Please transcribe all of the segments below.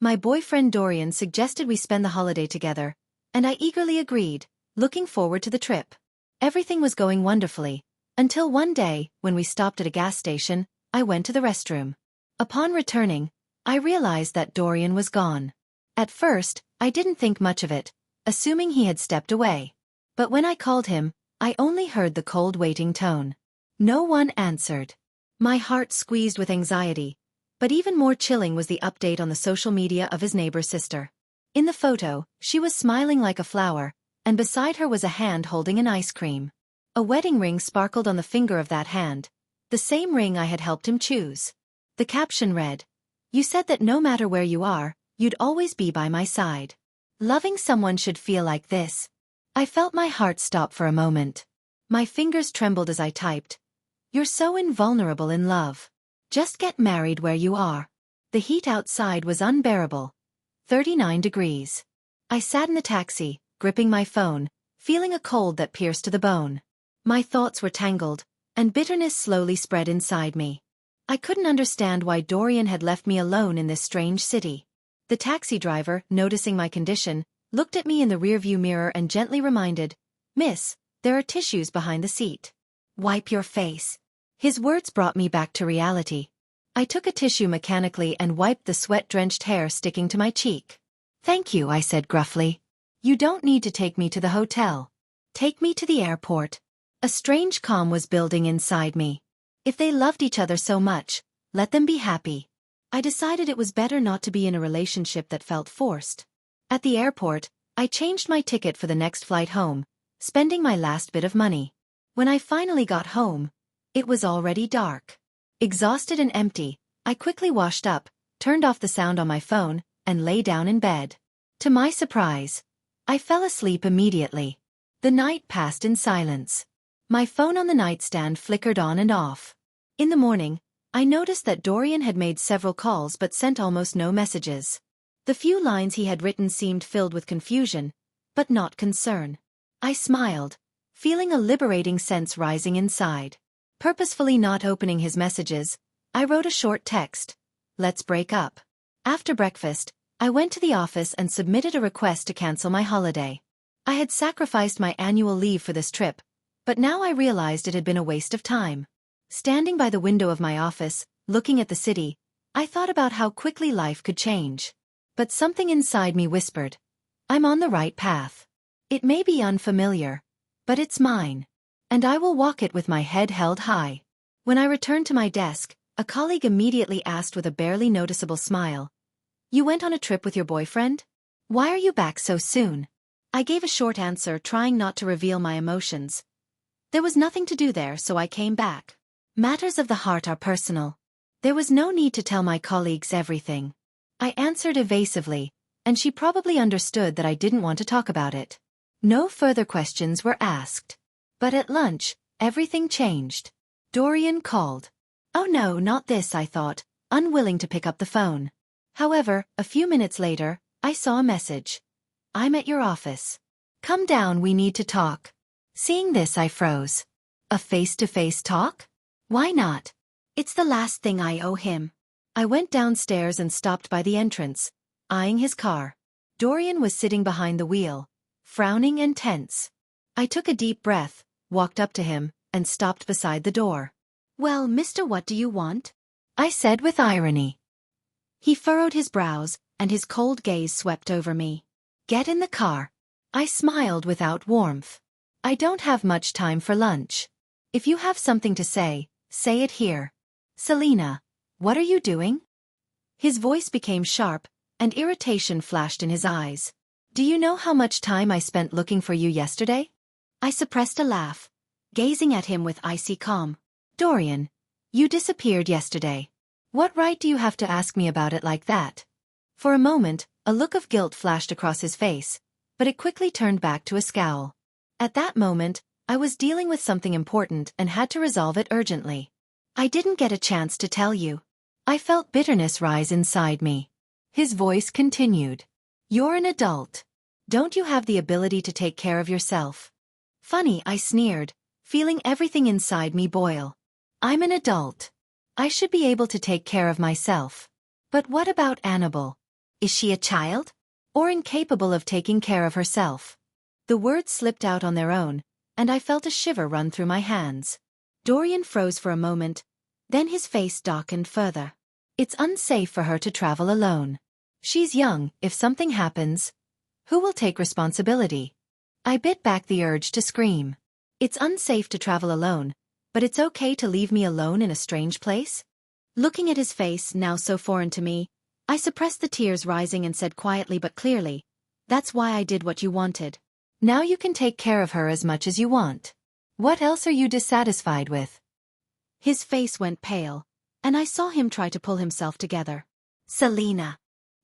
My boyfriend Dorian suggested we spend the holiday together, and I eagerly agreed, looking forward to the trip. Everything was going wonderfully, until one day, when we stopped at a gas station, I went to the restroom. Upon returning, I realized that Dorian was gone. At first, I didn't think much of it, assuming he had stepped away. But when I called him, I only heard the cold waiting tone. No one answered. My heart squeezed with anxiety, but even more chilling was the update on the social media of his neighbor's sister. In the photo, she was smiling like a flower, and beside her was a hand holding an ice cream. A wedding ring sparkled on the finger of that hand, the same ring I had helped him choose. The caption read, "You said that no matter where you are, you'd always be by my side. Loving someone should feel like this." I felt my heart stop for a moment. My fingers trembled as I typed, "You're so invulnerable in love. Just get married where you are." The heat outside was unbearable. 39 degrees. I sat in the taxi, gripping my phone, feeling a cold that pierced to the bone. My thoughts were tangled, and bitterness slowly spread inside me. I couldn't understand why Dorian had left me alone in this strange city. The taxi driver, noticing my condition, looked at me in the rearview mirror and gently reminded, "Miss, there are tissues behind the seat. Wipe your face." His words brought me back to reality. I took a tissue mechanically and wiped the sweat-drenched hair sticking to my cheek. "Thank you," I said gruffly. "You don't need to take me to the hotel. Take me to the airport." A strange calm was building inside me. If they loved each other so much, let them be happy. I decided it was better not to be in a relationship that felt forced. At the airport, I changed my ticket for the next flight home, spending my last bit of money. When I finally got home, it was already dark. Exhausted and empty, I quickly washed up, turned off the sound on my phone, and lay down in bed. To my surprise, I fell asleep immediately. The night passed in silence. My phone on the nightstand flickered on and off. In the morning, I noticed that Dorian had made several calls but sent almost no messages. The few lines he had written seemed filled with confusion, but not concern. I smiled, feeling a liberating sense rising inside. Purposefully not opening his messages, I wrote a short text, "Let's break up." After breakfast, I went to the office and submitted a request to cancel my holiday. I had sacrificed my annual leave for this trip, but now I realized it had been a waste of time. Standing by the window of my office, looking at the city, I thought about how quickly life could change. But something inside me whispered, "I'm on the right path. It may be unfamiliar, but it's mine. And I will walk it with my head held high." When I returned to my desk, a colleague immediately asked with a barely noticeable smile, "You went on a trip with your boyfriend? Why are you back so soon?" I gave a short answer, trying not to reveal my emotions. There was nothing to do there, so I came back. Matters of the heart are personal. There was no need to tell my colleagues everything. I answered evasively, and she probably understood that I didn't want to talk about it. No further questions were asked. But at lunch, everything changed. Dorian called. "Oh no, not this," I thought, unwilling to pick up the phone. However, a few minutes later, I saw a message. "I'm at your office. Come down, we need to talk." Seeing this, I froze. A face-to-face talk? Why not? It's the last thing I owe him. I went downstairs and stopped by the entrance, eyeing his car. Dorian was sitting behind the wheel, frowning and tense. I took a deep breath, walked up to him, and stopped beside the door. "Well, mister, what do you want?" I said with irony. He furrowed his brows, and his cold gaze swept over me. "Get in the car." I smiled without warmth. "I don't have much time for lunch. If you have something to say it here." "Selena, what are you doing?" His voice became sharp, and irritation flashed in his eyes. "Do you know how much time I spent looking for you yesterday?" I suppressed a laugh, gazing at him with icy calm. "Dorian, you disappeared yesterday. What right do you have to ask me about it like that?" For a moment, a look of guilt flashed across his face, but it quickly turned back to a scowl. At that moment, I was dealing with something important and had to resolve it urgently. "I didn't get a chance to tell you." I felt bitterness rise inside me. His voice continued. "You're an adult. Don't you have the ability to take care of yourself?" "Funny," I sneered, feeling everything inside me boil. "I'm an adult. I should be able to take care of myself. But what about Annabelle? Is she a child? Or incapable of taking care of herself? The words slipped out on their own, and I felt a shiver run through my hands. Dorian froze for a moment, then his face darkened further. It's unsafe for her to travel alone. She's young. If something happens, who will take responsibility? I bit back the urge to scream. It's unsafe to travel alone, but it's okay to leave me alone in a strange place? Looking at his face, now so foreign to me, I suppressed the tears rising and said quietly but clearly, "That's why I did what you wanted. Now you can take care of her as much as you want. What else are you dissatisfied with?" His face went pale, and I saw him try to pull himself together. "Selena."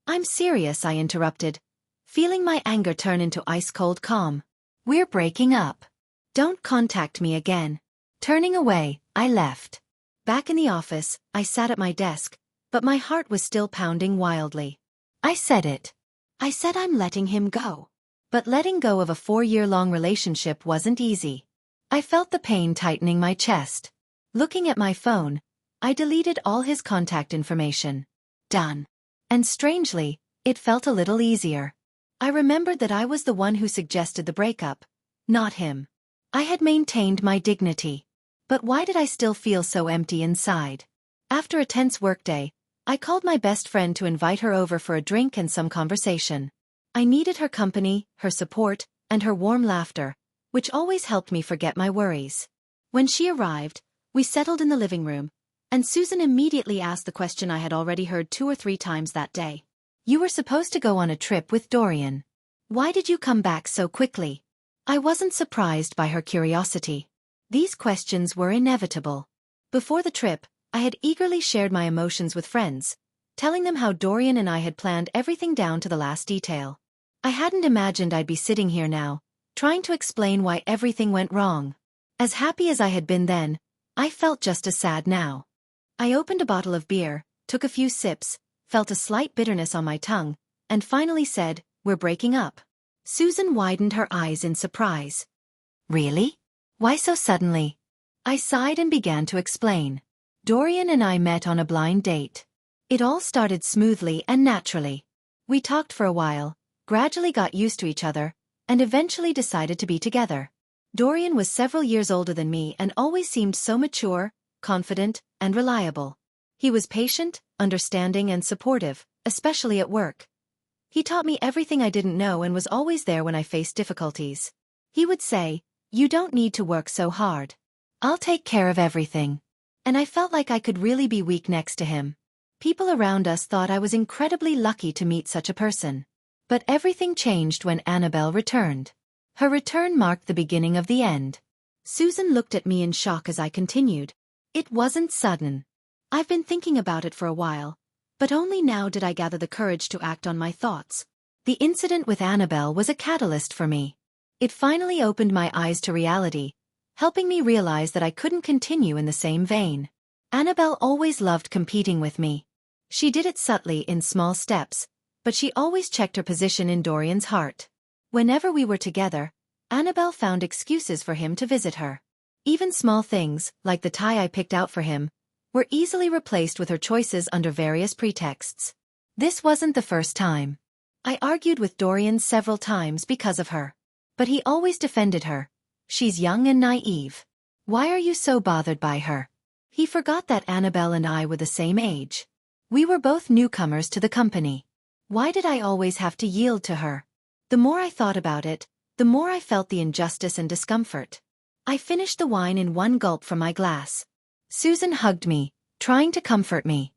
"I'm serious," I interrupted, feeling my anger turn into ice-cold calm. "We're breaking up. Don't contact me again." Turning away, I left. Back in the office, I sat at my desk, but my heart was still pounding wildly. I said it. I said I'm letting him go. But letting go of a 4-year-long relationship wasn't easy. I felt the pain tightening my chest. Looking at my phone, I deleted all his contact information. Done. And strangely, it felt a little easier. I remembered that I was the one who suggested the breakup, not him. I had maintained my dignity. But why did I still feel so empty inside? After a tense workday, I called my best friend to invite her over for a drink and some conversation. I needed her company, her support, and her warm laughter, which always helped me forget my worries. When she arrived, we settled in the living room, and Susan immediately asked the question I had already heard 2 or 3 times that day. "You were supposed to go on a trip with Dorian. Why did you come back so quickly?" I wasn't surprised by her curiosity. These questions were inevitable. Before the trip, I had eagerly shared my emotions with friends, telling them how Dorian and I had planned everything down to the last detail. I hadn't imagined I'd be sitting here now, trying to explain why everything went wrong. As happy as I had been then, I felt just as sad now. I opened a bottle of beer, took a few sips, felt a slight bitterness on my tongue, and finally said, "We're breaking up." Susan widened her eyes in surprise. "Really? Why so suddenly?" I sighed and began to explain. Dorian and I met on a blind date. It all started smoothly and naturally. We talked for a while, gradually got used to each other, and eventually decided to be together. Dorian was several years older than me and always seemed so mature, confident, and reliable. He was patient, understanding, and supportive, especially at work. He taught me everything I didn't know and was always there when I faced difficulties. He would say, "You don't need to work so hard. I'll take care of everything." And I felt like I could really be weak next to him. People around us thought I was incredibly lucky to meet such a person. But everything changed when Annabelle returned. Her return marked the beginning of the end. Susan looked at me in shock as I continued. "It wasn't sudden. I've been thinking about it for a while, but only now did I gather the courage to act on my thoughts. The incident with Annabelle was a catalyst for me. It finally opened my eyes to reality, helping me realize that I couldn't continue in the same vein. Annabelle always loved competing with me. She did it subtly in small steps, but she always checked her position in Dorian's heart. Whenever we were together, Annabelle found excuses for him to visit her. Even small things, like the tie I picked out for him, were easily replaced with her choices under various pretexts. This wasn't the first time. I argued with Dorian several times because of her. But he always defended her. "She's young and naive. Why are you so bothered by her?" He forgot that Annabelle and I were the same age. We were both newcomers to the company. Why did I always have to yield to her? The more I thought about it, the more I felt the injustice and discomfort. I finished the wine in one gulp from my glass. Susan hugged me, trying to comfort me.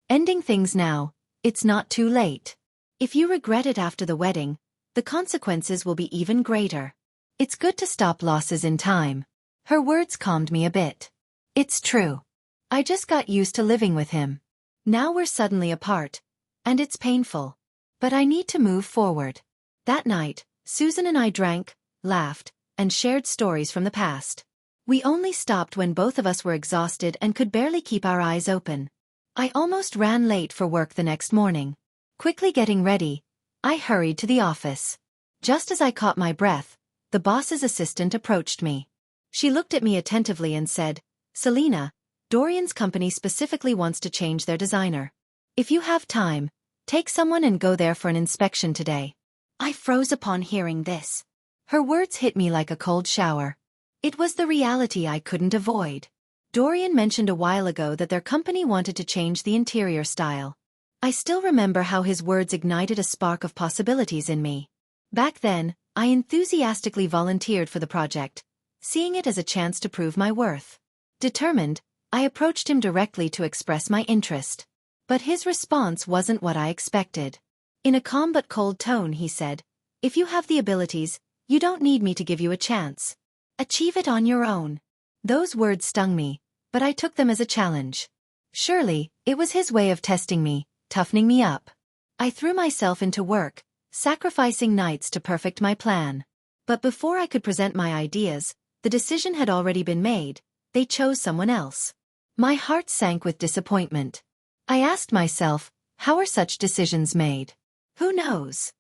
"Ending things now, it's not too late. If you regret it after the wedding, the consequences will be even greater. It's good to stop losses in time." Her words calmed me a bit. It's true. I just got used to living with him. Now we're suddenly apart, and it's painful. But I need to move forward. That night, Susan and I drank, laughed, and shared stories from the past. We only stopped when both of us were exhausted and could barely keep our eyes open. I almost ran late for work the next morning. Quickly getting ready, I hurried to the office. Just as I caught my breath, the boss's assistant approached me. She looked at me attentively and said, "Selena, Dorian's company specifically wants to change their designer. If you have time, Take someone and go there for an inspection today. I froze upon hearing this. Her words hit me like a cold shower. It was the reality I couldn't avoid. Dorian mentioned a while ago that their company wanted to change the interior style. I still remember how his words ignited a spark of possibilities in me. Back then, I enthusiastically volunteered for the project, seeing it as a chance to prove my worth. Determined, I approached him directly to express my interest. But his response wasn't what I expected. In a calm but cold tone, he said, "If you have the abilities, you don't need me to give you a chance. Achieve it on your own." Those words stung me, but I took them as a challenge. Surely, it was his way of testing me, toughening me up. I threw myself into work, sacrificing nights to perfect my plan. But before I could present my ideas, the decision had already been made. They chose someone else. My heart sank with disappointment. I asked myself, how are such decisions made? Who knows?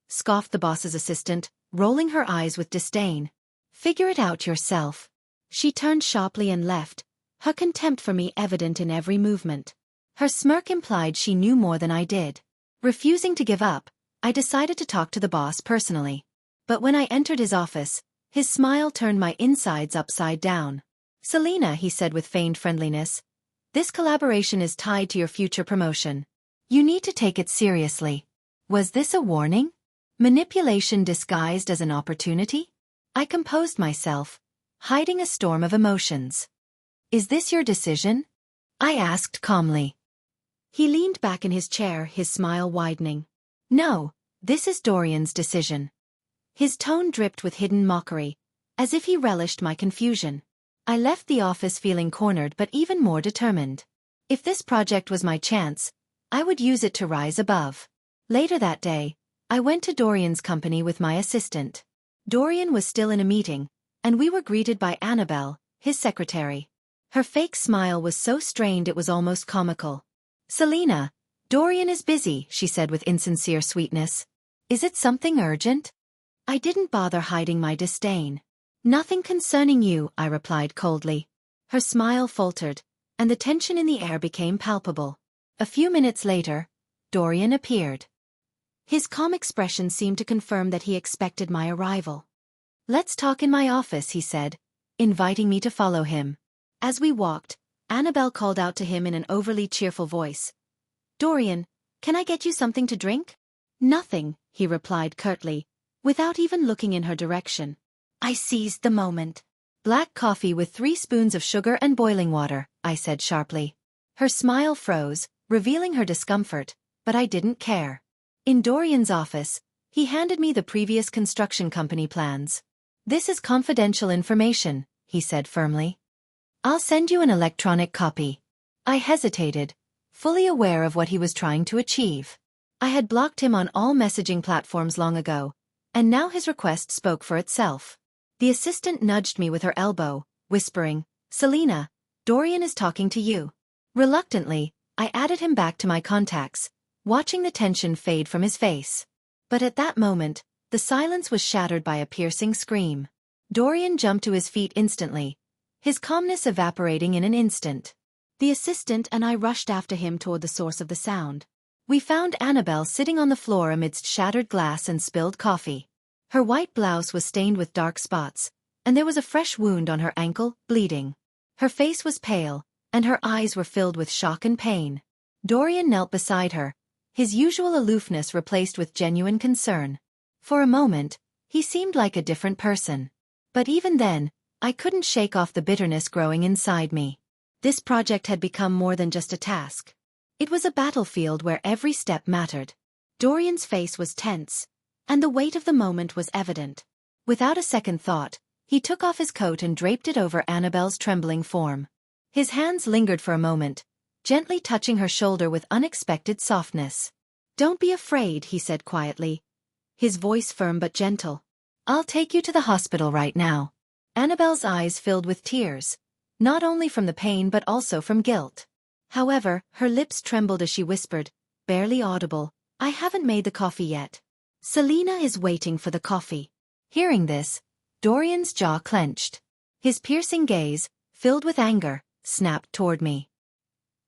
Scoffed the boss's assistant, rolling her eyes with disdain. Figure it out yourself. She turned sharply and left, her contempt for me evident in every movement. Her smirk implied she knew more than I did. Refusing to give up, I decided to talk to the boss personally. But when I entered his office, his smile turned my insides upside down. "Selena," he said with feigned friendliness, "this collaboration is tied to your future promotion. You need to take it seriously." Was this a warning? Manipulation disguised as an opportunity? I composed myself, hiding a storm of emotions. "Is this your decision?" I asked calmly. He leaned back in his chair, his smile widening. "No, this is Dorian's decision." His tone dripped with hidden mockery, as if he relished my confusion. I left the office feeling cornered but even more determined. If this project was my chance, I would use it to rise above. Later that day, I went to Dorian's company with my assistant. Dorian was still in a meeting, and we were greeted by Annabelle, his secretary. Her fake smile was so strained it was almost comical. "Selena, Dorian is busy," she said with insincere sweetness. "Is it something urgent?" I didn't bother hiding my disdain. "Nothing concerning you," I replied coldly. Her smile faltered, and the tension in the air became palpable. A few minutes later, Dorian appeared. His calm expression seemed to confirm that he expected my arrival. "Let's talk in my office," he said, inviting me to follow him. As we walked, Annabelle called out to him in an overly cheerful voice, "Dorian, can I get you something to drink?" "Nothing," he replied curtly, without even looking in her direction. I seized the moment. "Black coffee with 3 spoons of sugar and boiling water," I said sharply. Her smile froze, revealing her discomfort, but I didn't care. In Dorian's office, he handed me the previous construction company plans. "This is confidential information," he said firmly. "I'll send you an electronic copy." I hesitated, fully aware of what he was trying to achieve. I had blocked him on all messaging platforms long ago, and now his request spoke for itself. The assistant nudged me with her elbow, whispering, "Selena, Dorian is talking to you." Reluctantly, I added him back to my contacts, watching the tension fade from his face. But at that moment, the silence was shattered by a piercing scream. Dorian jumped to his feet instantly, his calmness evaporating in an instant. The assistant and I rushed after him toward the source of the sound. We found Annabelle sitting on the floor amidst shattered glass and spilled coffee. Her white blouse was stained with dark spots, and there was a fresh wound on her ankle, bleeding. Her face was pale, and her eyes were filled with shock and pain. Dorian knelt beside her, his usual aloofness replaced with genuine concern. For a moment, he seemed like a different person. But even then, I couldn't shake off the bitterness growing inside me. This project had become more than just a task. It was a battlefield where every step mattered. Dorian's face was tense, and the weight of the moment was evident. Without a second thought, he took off his coat and draped it over Annabelle's trembling form. His hands lingered for a moment, gently touching her shoulder with unexpected softness. "Don't be afraid," he said quietly, his voice firm but gentle. "I'll take you to the hospital right now." Annabelle's eyes filled with tears, not only from the pain but also from guilt. However, her lips trembled as she whispered, barely audible, "I haven't made the coffee yet. Selena is waiting for the coffee." Hearing this, Dorian's jaw clenched. His piercing gaze, filled with anger, snapped toward me.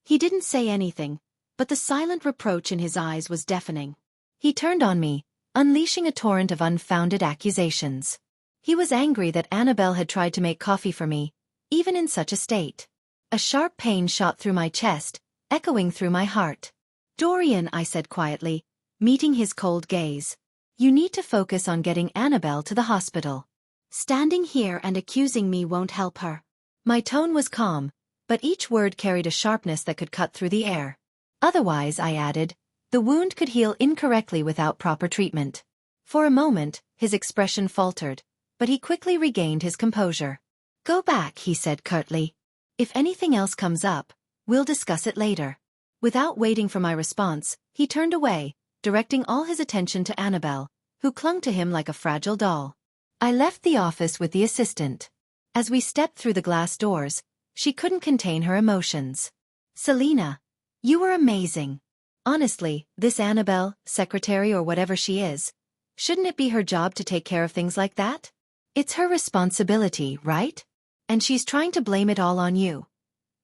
He didn't say anything, but the silent reproach in his eyes was deafening. He turned on me, unleashing a torrent of unfounded accusations. He was angry that Annabelle had tried to make coffee for me, even in such a state. A sharp pain shot through my chest, echoing through my heart. "Dorian," I said quietly, meeting his cold gaze. "You need to focus on getting Annabelle to the hospital. Standing here and accusing me won't help her." My tone was calm, but each word carried a sharpness that could cut through the air. "Otherwise," I added, "the wound could heal incorrectly without proper treatment." For a moment, his expression faltered, but he quickly regained his composure. "Go back," he said curtly. "If anything else comes up, we'll discuss it later." Without waiting for my response, he turned away, directing all his attention to Annabelle, who clung to him like a fragile doll. I left the office with the assistant. As we stepped through the glass doors, she couldn't contain her emotions. "Selena, you were amazing. Honestly, this Annabelle, secretary or whatever she is, shouldn't it be her job to take care of things like that? It's her responsibility, right? And she's trying to blame it all on you.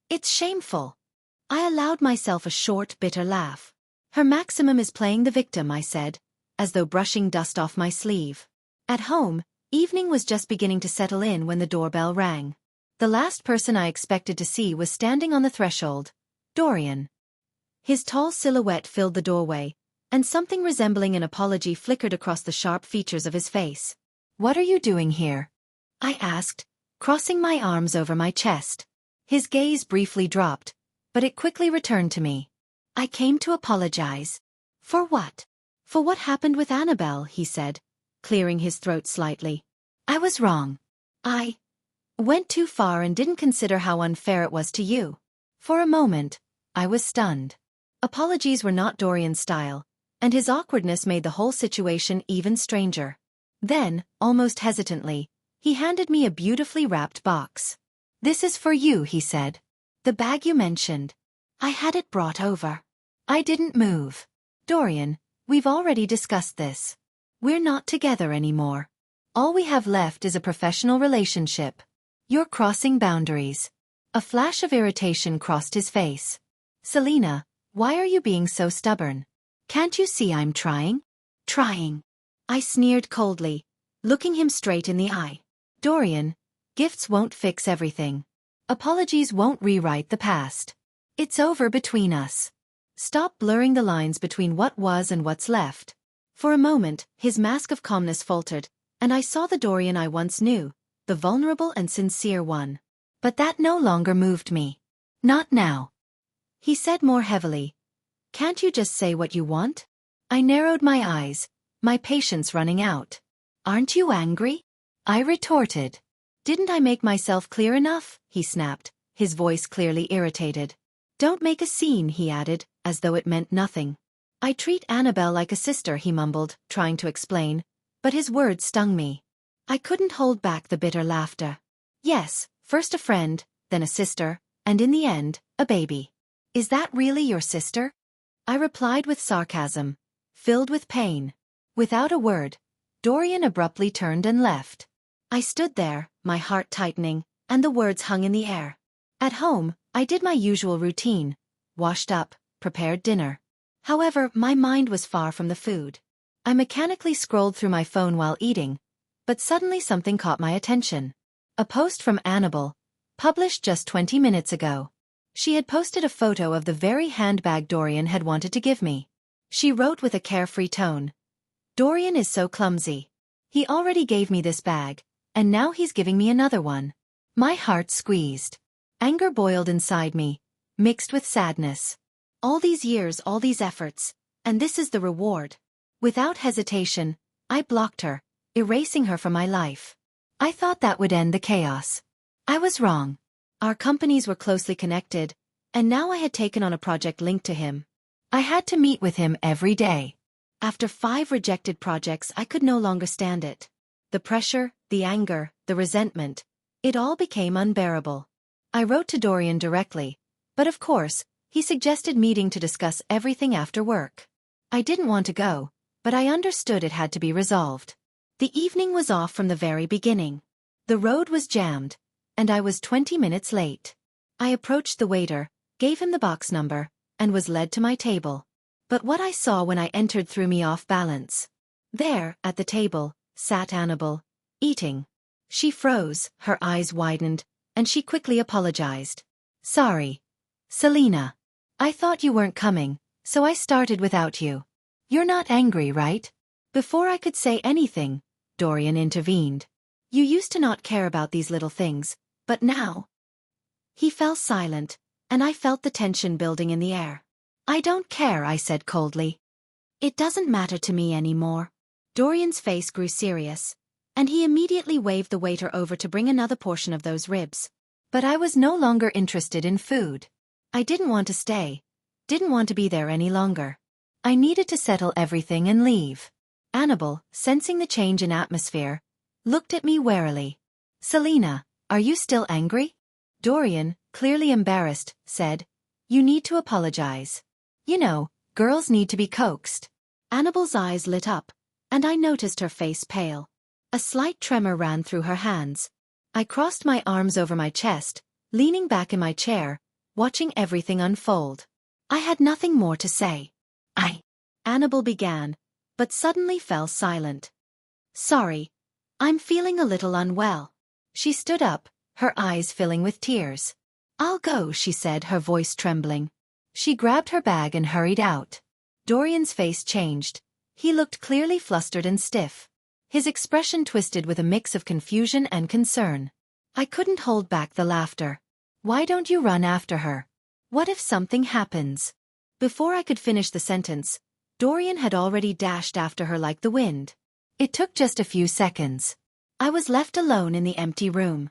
It's shameful." I allowed myself a short, bitter laugh. "Her maximum is playing the victim," I said, as though brushing dust off my sleeve. At home, evening was just beginning to settle in when the doorbell rang. The last person I expected to see was standing on the threshold, Dorian. His tall silhouette filled the doorway, and something resembling an apology flickered across the sharp features of his face. "What are you doing here?" I asked, crossing my arms over my chest. His gaze briefly dropped, but it quickly returned to me. "I came to apologize." "For what?" "For what happened with Annabelle," he said, clearing his throat slightly. "I was wrong. I went too far and didn't consider how unfair it was to you." For a moment, I was stunned. Apologies were not Dorian's style, and his awkwardness made the whole situation even stranger. Then, almost hesitantly, he handed me a beautifully wrapped box. "This is for you," he said. "The bag you mentioned. I had it brought over." I didn't move. "Dorian, we've already discussed this. We're not together anymore. All we have left is a professional relationship. You're crossing boundaries." A flash of irritation crossed his face. "Selena, why are you being so stubborn? Can't you see I'm trying?" "Trying?" I sneered coldly, looking him straight in the eye. "Dorian, gifts won't fix everything. Apologies won't rewrite the past. It's over between us. Stop blurring the lines between what was and what's left." For a moment, his mask of calmness faltered, and I saw the Dorian I once knew, the vulnerable and sincere one. But that no longer moved me. "Not now," he said more heavily. "Can't you just say what you want?" I narrowed my eyes, my patience running out. "Aren't you angry?" I retorted. "Didn't I make myself clear enough?" he snapped, his voice clearly irritated. "Don't make a scene," he added, as though it meant nothing. "I treat Annabelle like a sister," he mumbled, trying to explain, but his words stung me. I couldn't hold back the bitter laughter. "Yes, first a friend, then a sister, and in the end, a baby. Is that really your sister?" I replied with sarcasm, filled with pain. Without a word, Dorian abruptly turned and left. I stood there, my heart tightening, and the words hung in the air. At home, I did my usual routine, washed up, prepared dinner. However, my mind was far from the food. I mechanically scrolled through my phone while eating, but suddenly something caught my attention. A post from Annabelle, published just 20 minutes ago. She had posted a photo of the very handbag Dorian had wanted to give me. She wrote with a carefree tone, "Dorian is so clumsy. He already gave me this bag, and now he's giving me another one." My heart squeezed. Anger boiled inside me, mixed with sadness. All these years, all these efforts, and this is the reward. Without hesitation, I blocked her, erasing her from my life. I thought that would end the chaos. I was wrong. Our companies were closely connected, and now I had taken on a project linked to him. I had to meet with him every day. After 5 rejected projects, I could no longer stand it. The pressure, the anger, the resentment, it all became unbearable. I wrote to Dorian directly, but of course, he suggested meeting to discuss everything after work. I didn't want to go, but I understood it had to be resolved. The evening was off from the very beginning. The road was jammed, and I was 20 minutes late. I approached the waiter, gave him the box number, and was led to my table. But what I saw when I entered threw me off balance. There, at the table, sat Annabel, eating. She froze, her eyes widened, and she quickly apologized. Sorry, Selena. I thought you weren't coming, so I started without you. You're not angry, right? Before I could say anything, Dorian intervened. You used to not care about these little things, but now. He fell silent, and I felt the tension building in the air. I don't care, I said coldly. It doesn't matter to me anymore. Dorian's face grew serious, and he immediately waved the waiter over to bring another portion of those ribs. But I was no longer interested in food. I didn't want to stay, didn't want to be there any longer. I needed to settle everything and leave. Annabel, sensing the change in atmosphere, looked at me warily. Selena, are you still angry? Dorian, clearly embarrassed, said, You need to apologize. You know, girls need to be coaxed. Annabel's eyes lit up, and I noticed her face pale. A slight tremor ran through her hands. I crossed my arms over my chest, leaning back in my chair, watching everything unfold. I had nothing more to say. Annabel began, but suddenly fell silent. Sorry. I'm feeling a little unwell. She stood up, her eyes filling with tears. I'll go, she said, her voice trembling. She grabbed her bag and hurried out. Dorian's face changed. He looked clearly flustered and stiff. His expression twisted with a mix of confusion and concern. I couldn't hold back the laughter. Why don't you run after her? What if something happens? Before I could finish the sentence, Dorian had already dashed after her like the wind. It took just a few seconds. I was left alone in the empty room.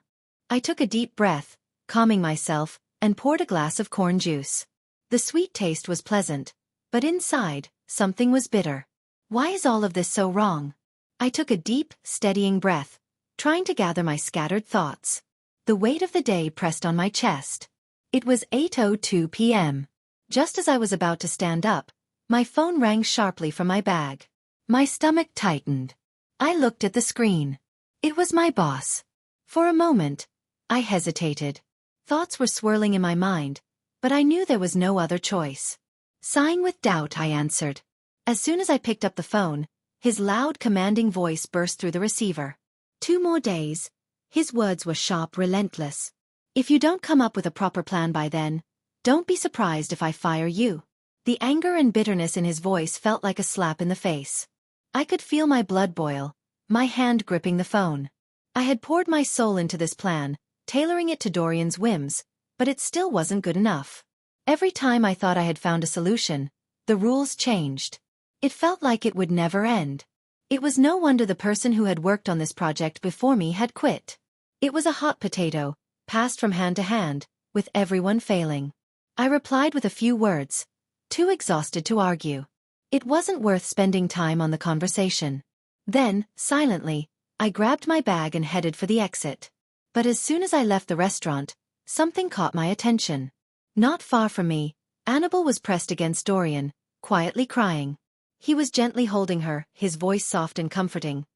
I took a deep breath, calming myself, and poured a glass of corn juice. The sweet taste was pleasant, but inside, something was bitter. Why is all of this so wrong? I took a deep, steadying breath, trying to gather my scattered thoughts. The weight of the day pressed on my chest. It was 8:02 p.m. Just as I was about to stand up, my phone rang sharply from my bag. My stomach tightened. I looked at the screen. It was my boss. For a moment, I hesitated. Thoughts were swirling in my mind, but I knew there was no other choice. Sighing with doubt, I answered. As soon as I picked up the phone, his loud, commanding voice burst through the receiver. 2 more days. His words were sharp, relentless. If you don't come up with a proper plan by then, don't be surprised if I fire you. The anger and bitterness in his voice felt like a slap in the face. I could feel my blood boil, my hand gripping the phone. I had poured my soul into this plan, tailoring it to Dorian's whims, but it still wasn't good enough. Every time I thought I had found a solution, the rules changed. It felt like it would never end. It was no wonder the person who had worked on this project before me had quit. It was a hot potato, passed from hand to hand, with everyone failing. I replied with a few words, too exhausted to argue. It wasn't worth spending time on the conversation. Then, silently, I grabbed my bag and headed for the exit. But as soon as I left the restaurant, something caught my attention. Not far from me, Annabel was pressed against Dorian, quietly crying. He was gently holding her, his voice soft and comforting.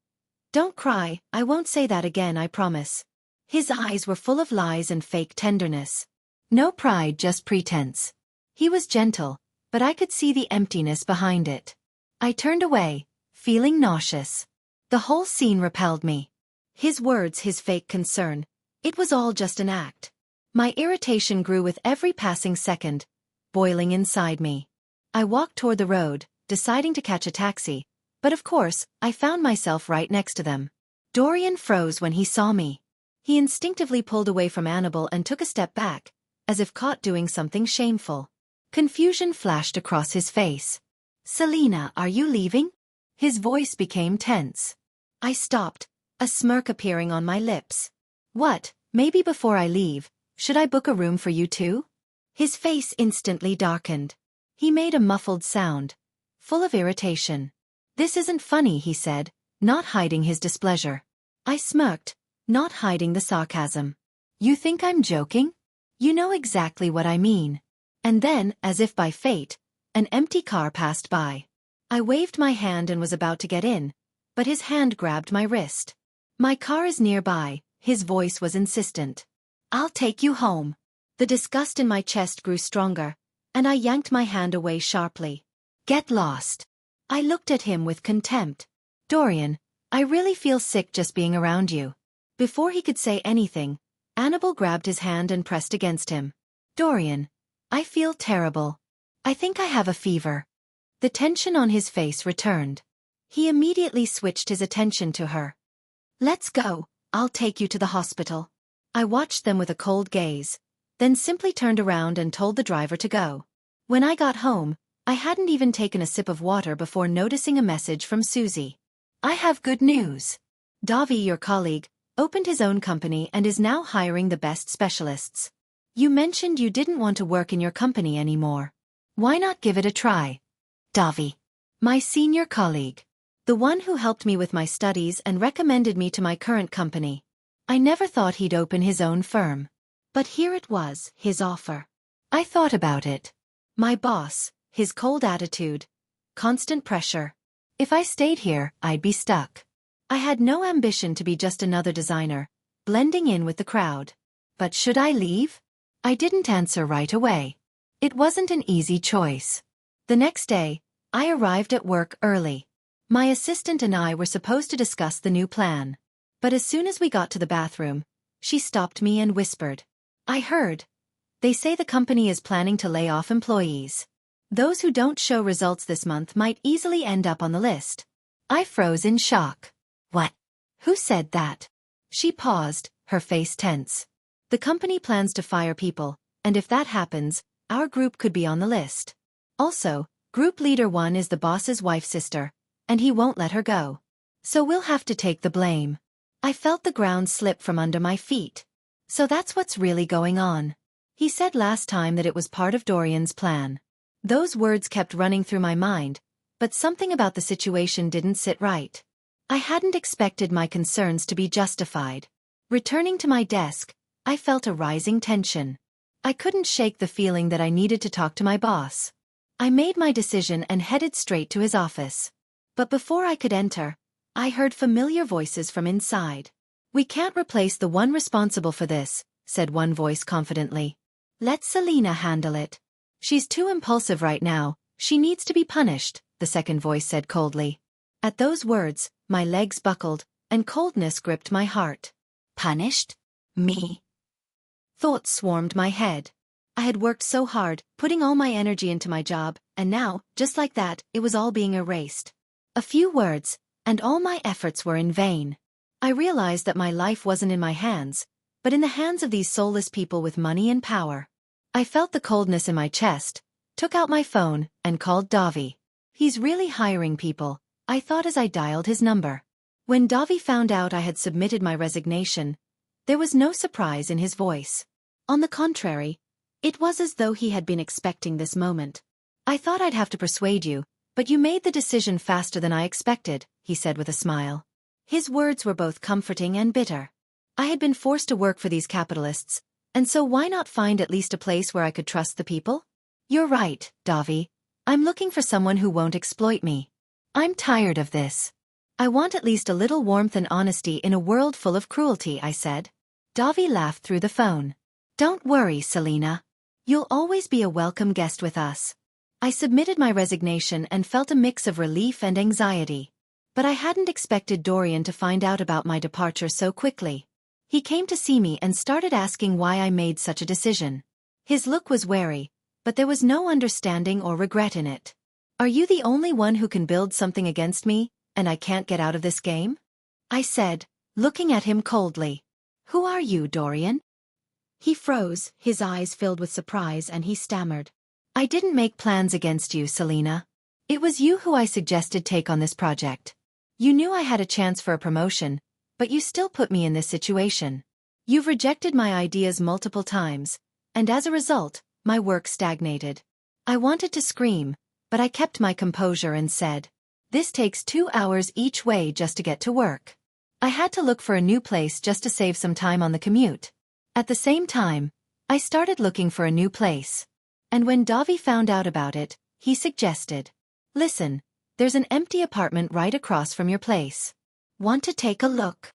Don't cry, I won't say that again, I promise. His eyes were full of lies and fake tenderness. No pride, just pretense. He was gentle, but I could see the emptiness behind it. I turned away, feeling nauseous. The whole scene repelled me. His words, his fake concern, it was all just an act. My irritation grew with every passing second, boiling inside me. I walked toward the road, deciding to catch a taxi, but of course, I found myself right next to them. Dorian froze when he saw me. He instinctively pulled away from Annabel and took a step back, as if caught doing something shameful. Confusion flashed across his face. Selena, are you leaving? His voice became tense. I stopped, a smirk appearing on my lips. What, maybe before I leave, should I book a room for you too? His face instantly darkened. He made a muffled sound, full of irritation. This isn't funny, he said, not hiding his displeasure. I smirked, not hiding the sarcasm. You think I'm joking? You know exactly what I mean. And then, as if by fate, an empty car passed by. I waved my hand and was about to get in, but his hand grabbed my wrist. My car is nearby, his voice was insistent. I'll take you home. The disgust in my chest grew stronger, and I yanked my hand away sharply. Get lost. I looked at him with contempt. Dorian, I really feel sick just being around you. Before he could say anything, Annabelle grabbed his hand and pressed against him. Dorian, I feel terrible. I think I have a fever. The tension on his face returned. He immediately switched his attention to her. Let's go, I'll take you to the hospital. I watched them with a cold gaze, then simply turned around and told the driver to go. When I got home, I hadn't even taken a sip of water before noticing a message from Susie. I have good news. Davi, your colleague, opened his own company and is now hiring the best specialists. You mentioned you didn't want to work in your company anymore. Why not give it a try? Davi. My senior colleague. The one who helped me with my studies and recommended me to my current company. I never thought he'd open his own firm. But here it was, his offer. I thought about it. My boss, his cold attitude, constant pressure. If I stayed here, I'd be stuck. I had no ambition to be just another designer, blending in with the crowd. But should I leave? I didn't answer right away. It wasn't an easy choice. The next day, I arrived at work early. My assistant and I were supposed to discuss the new plan. But as soon as we got to the bathroom, she stopped me and whispered. I heard. They say the company is planning to lay off employees. Those who don't show results this month might easily end up on the list. I froze in shock. What? Who said that? She paused, her face tense. The company plans to fire people, and if that happens, our group could be on the list. Also, Group Leader 1 is the boss's wife's sister, and he won't let her go. So we'll have to take the blame. I felt the ground slip from under my feet. So that's what's really going on. He said last time that it was part of Dorian's plan. Those words kept running through my mind, but something about the situation didn't sit right. I hadn't expected my concerns to be justified. Returning to my desk, I felt a rising tension. I couldn't shake the feeling that I needed to talk to my boss. I made my decision and headed straight to his office. But before I could enter, I heard familiar voices from inside. We can't replace the one responsible for this, said one voice confidently. Let Selena handle it. She's too impulsive right now, she needs to be punished, the second voice said coldly. At those words, my legs buckled, and coldness gripped my heart. Punished? Me? Thoughts swarmed my head. I had worked so hard, putting all my energy into my job, and now, just like that, it was all being erased. A few words, and all my efforts were in vain. I realized that my life wasn't in my hands, but in the hands of these soulless people with money and power. I felt the coldness in my chest, took out my phone, and called Davi. He's really hiring people, I thought as I dialed his number. When Davi found out I had submitted my resignation, there was no surprise in his voice. On the contrary, it was as though he had been expecting this moment. I thought I'd have to persuade you, but you made the decision faster than I expected, he said with a smile. His words were both comforting and bitter. I had been forced to work for these capitalists, and so why not find at least a place where I could trust the people? You're right, Davi. I'm looking for someone who won't exploit me. I'm tired of this. I want at least a little warmth and honesty in a world full of cruelty, I said. Davi laughed through the phone. Don't worry, Selena. You'll always be a welcome guest with us. I submitted my resignation and felt a mix of relief and anxiety. But I hadn't expected Dorian to find out about my departure so quickly. He came to see me and started asking why I made such a decision. His look was wary, but there was no understanding or regret in it. Are you the only one who can build something against me, and I can't get out of this game? I said, looking at him coldly. Who are you, Dorian? He froze, his eyes filled with surprise, and he stammered. I didn't make plans against you, Selena. It was you who I suggested take on this project. You knew I had a chance for a promotion, but you still put me in this situation. You've rejected my ideas multiple times, and as a result, my work stagnated. I wanted to scream, but I kept my composure and said, this takes 2 hours each way just to get to work. I had to look for a new place just to save some time on the commute. At the same time, I started looking for a new place. And when Davi found out about it, he suggested, listen, there's an empty apartment right across from your place. Want to take a look?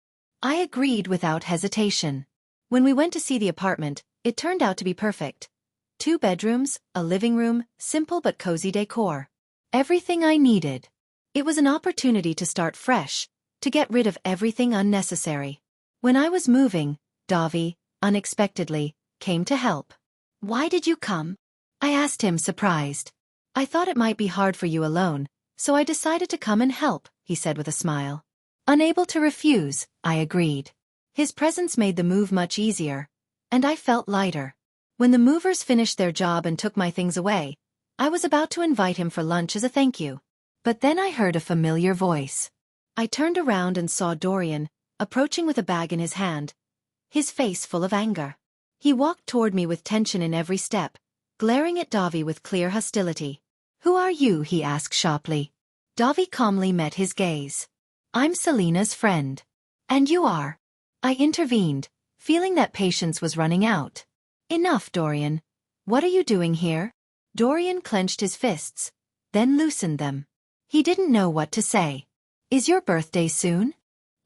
I agreed without hesitation. When we went to see the apartment, it turned out to be perfect. 2 bedrooms, a living room, simple but cozy decor. Everything I needed. It was an opportunity to start fresh, to get rid of everything unnecessary. When I was moving, Davi, unexpectedly, came to help. "Why did you come?" I asked him, surprised. "I thought it might be hard for you alone, so I decided to come and help," he said with a smile. Unable to refuse, I agreed. His presence made the move much easier, and I felt lighter. When the movers finished their job and took my things away, I was about to invite him for lunch as a thank you. But then I heard a familiar voice. I turned around and saw Dorian, approaching with a bag in his hand, his face full of anger. He walked toward me with tension in every step, glaring at Davi with clear hostility. "Who are you?" he asked sharply. Davi calmly met his gaze. "I'm Selena's friend." "And you are?" I intervened, feeling that patience was running out. "Enough, Dorian. What are you doing here?" Dorian clenched his fists, then loosened them. He didn't know what to say. "Is your birthday soon?"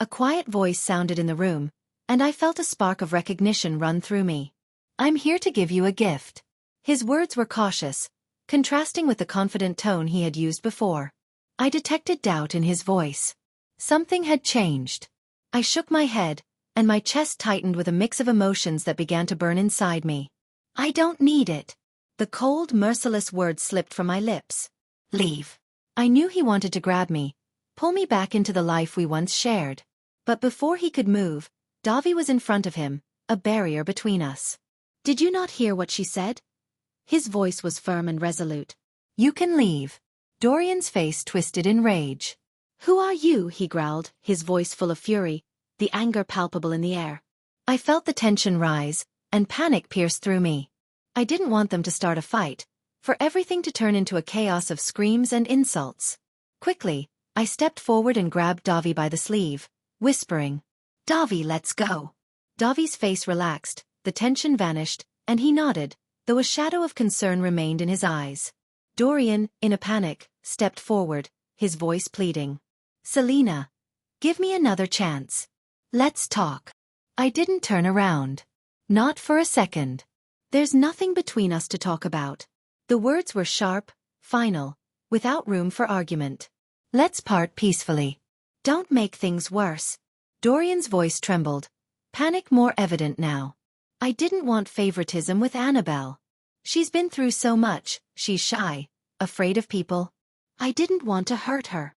A quiet voice sounded in the room, and I felt a spark of recognition run through me. "I'm here to give you a gift." His words were cautious, contrasting with the confident tone he had used before. I detected doubt in his voice. Something had changed. I shook my head, and my chest tightened with a mix of emotions that began to burn inside me. "I don't need it." The cold, merciless words slipped from my lips. "Leave." I knew he wanted to grab me, pull me back into the life we once shared. But before he could move, Davi was in front of him, a barrier between us. "Did you not hear what she said?" His voice was firm and resolute. "You can leave." Dorian's face twisted in rage. "Who are you?" he growled, his voice full of fury, the anger palpable in the air. I felt the tension rise, and panic pierce through me. I didn't want them to start a fight, for everything to turn into a chaos of screams and insults. Quickly, I stepped forward and grabbed Davi by the sleeve, whispering, "Davi, let's go." Davi's face relaxed, the tension vanished, and he nodded, though a shadow of concern remained in his eyes. Dorian, in a panic, stepped forward, his voice pleading. "Selena, give me another chance. Let's talk." I didn't turn around. Not for a second. "There's nothing between us to talk about." The words were sharp, final, without room for argument. "Let's part peacefully. Don't make things worse." Dorian's voice trembled, panic more evident now. I didn't want favoritism with Annabelle. She's been through so much, she's shy, afraid of people. I didn't want to hurt her.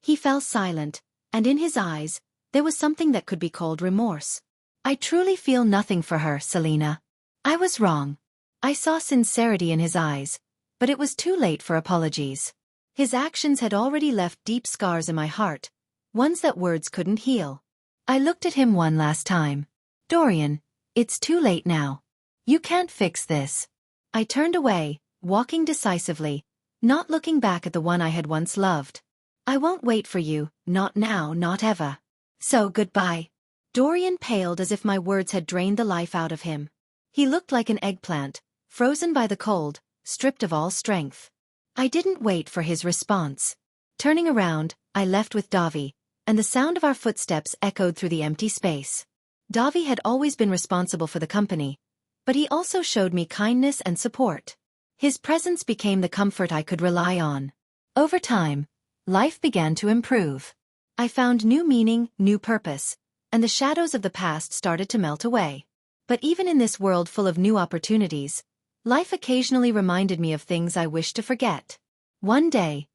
He fell silent, and in his eyes, there was something that could be called remorse. "I truly feel nothing for her, Selena. I was wrong." I saw sincerity in his eyes, but it was too late for apologies. His actions had already left deep scars in my heart, ones that words couldn't heal. I looked at him one last time. "Dorian, it's too late now. You can't fix this." I turned away, walking decisively, not looking back at the one I had once loved. "I won't wait for you, not now, not ever. So goodbye." Dorian paled as if my words had drained the life out of him. He looked like an eggplant, frozen by the cold, stripped of all strength. I didn't wait for his response. Turning around, I left with Davi, and the sound of our footsteps echoed through the empty space. Davi had always been responsible for the company, but he also showed me kindness and support. His presence became the comfort I could rely on. Over time, life began to improve. I found new meaning, new purpose, and the shadows of the past started to melt away. But even in this world full of new opportunities, life occasionally reminded me of things I wished to forget. One day,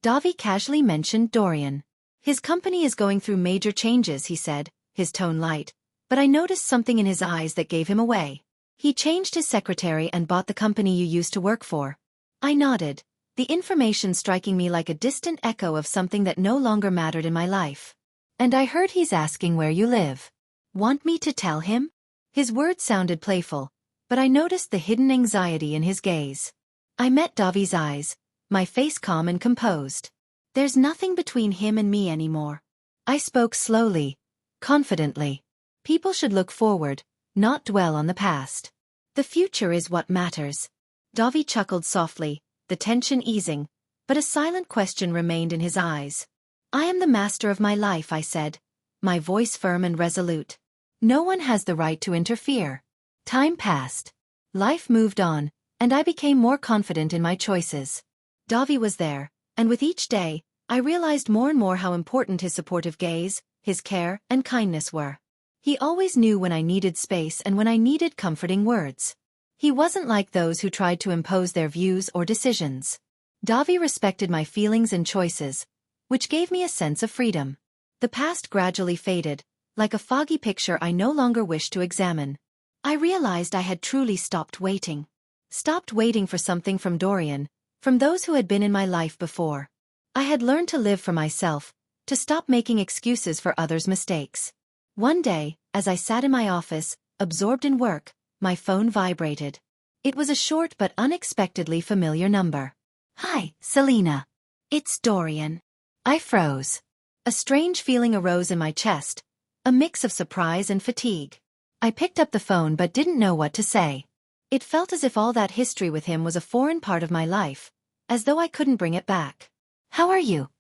Davi casually mentioned Dorian. "His company is going through major changes," he said, his tone light, but I noticed something in his eyes that gave him away. "He changed his secretary and bought the company you used to work for." I nodded, the information striking me like a distant echo of something that no longer mattered in my life. "And I heard he's asking where you live. Want me to tell him?" His words sounded playful, but I noticed the hidden anxiety in his gaze. I met Davi's eyes, my face calm and composed. "There's nothing between him and me anymore." I spoke slowly, confidently. People should look forward, not dwell on the past. The future is what matters. Davi chuckled softly, the tension easing, but a silent question remained in his eyes. "I am the master of my life," I said, my voice firm and resolute. "No one has the right to interfere." Time passed. Life moved on, and I became more confident in my choices. Davi was there, and with each day, I realized more and more how important his supportive gaze, his care, and kindness were. He always knew when I needed space and when I needed comforting words. He wasn't like those who tried to impose their views or decisions. Davi respected my feelings and choices, which gave me a sense of freedom. The past gradually faded, like a foggy picture I no longer wished to examine. I realized I had truly stopped waiting. Stopped waiting for something from Dorian, from those who had been in my life before. I had learned to live for myself, to stop making excuses for others' mistakes. One day, as I sat in my office, absorbed in work, my phone vibrated. It was a short but unexpectedly familiar number. "Hi, Selena. It's Dorian." I froze. A strange feeling arose in my chest, a mix of surprise and fatigue. I picked up the phone but didn't know what to say. It felt as if all that history with him was a foreign part of my life, as though I couldn't bring it back. "How are you?"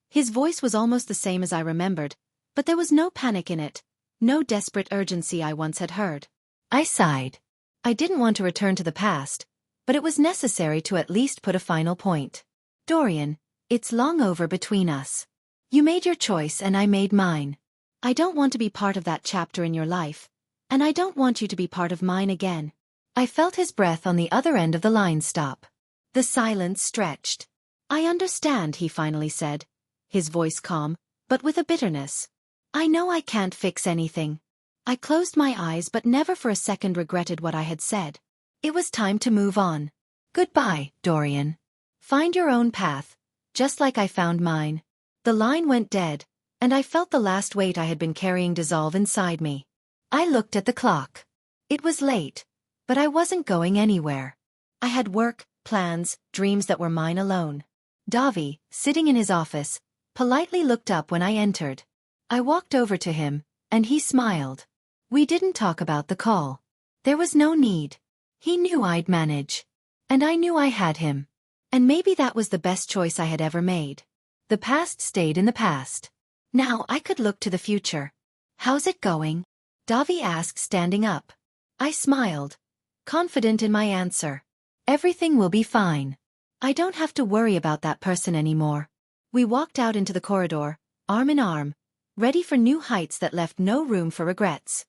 His voice was almost the same as I remembered, but there was no panic in it, no desperate urgency I once had heard. I sighed. I didn't want to return to the past, but it was necessary to at least put a final point. "Dorian, it's long over between us. You made your choice and I made mine. I don't want to be part of that chapter in your life, and I don't want you to be part of mine again." I felt his breath on the other end of the line stop. The silence stretched. "I understand," he finally said, his voice calm, but with a bitterness. "I know I can't fix anything." I closed my eyes but never for a second regretted what I had said. It was time to move on. "Goodbye, Dorian. Find your own path, just like I found mine." The line went dead, and I felt the last weight I had been carrying dissolve inside me. I looked at the clock. It was late, but I wasn't going anywhere. I had work, plans, dreams that were mine alone. Davi, sitting in his office, politely looked up when I entered. I walked over to him, and he smiled. We didn't talk about the call. There was no need. He knew I'd manage. And I knew I had him. And maybe that was the best choice I had ever made. The past stayed in the past. Now I could look to the future. "How's it going?" Davi asked, standing up. I smiled, confident in my answer. "Everything will be fine. I don't have to worry about that person anymore." We walked out into the corridor, arm in arm, ready for new heights that left no room for regrets.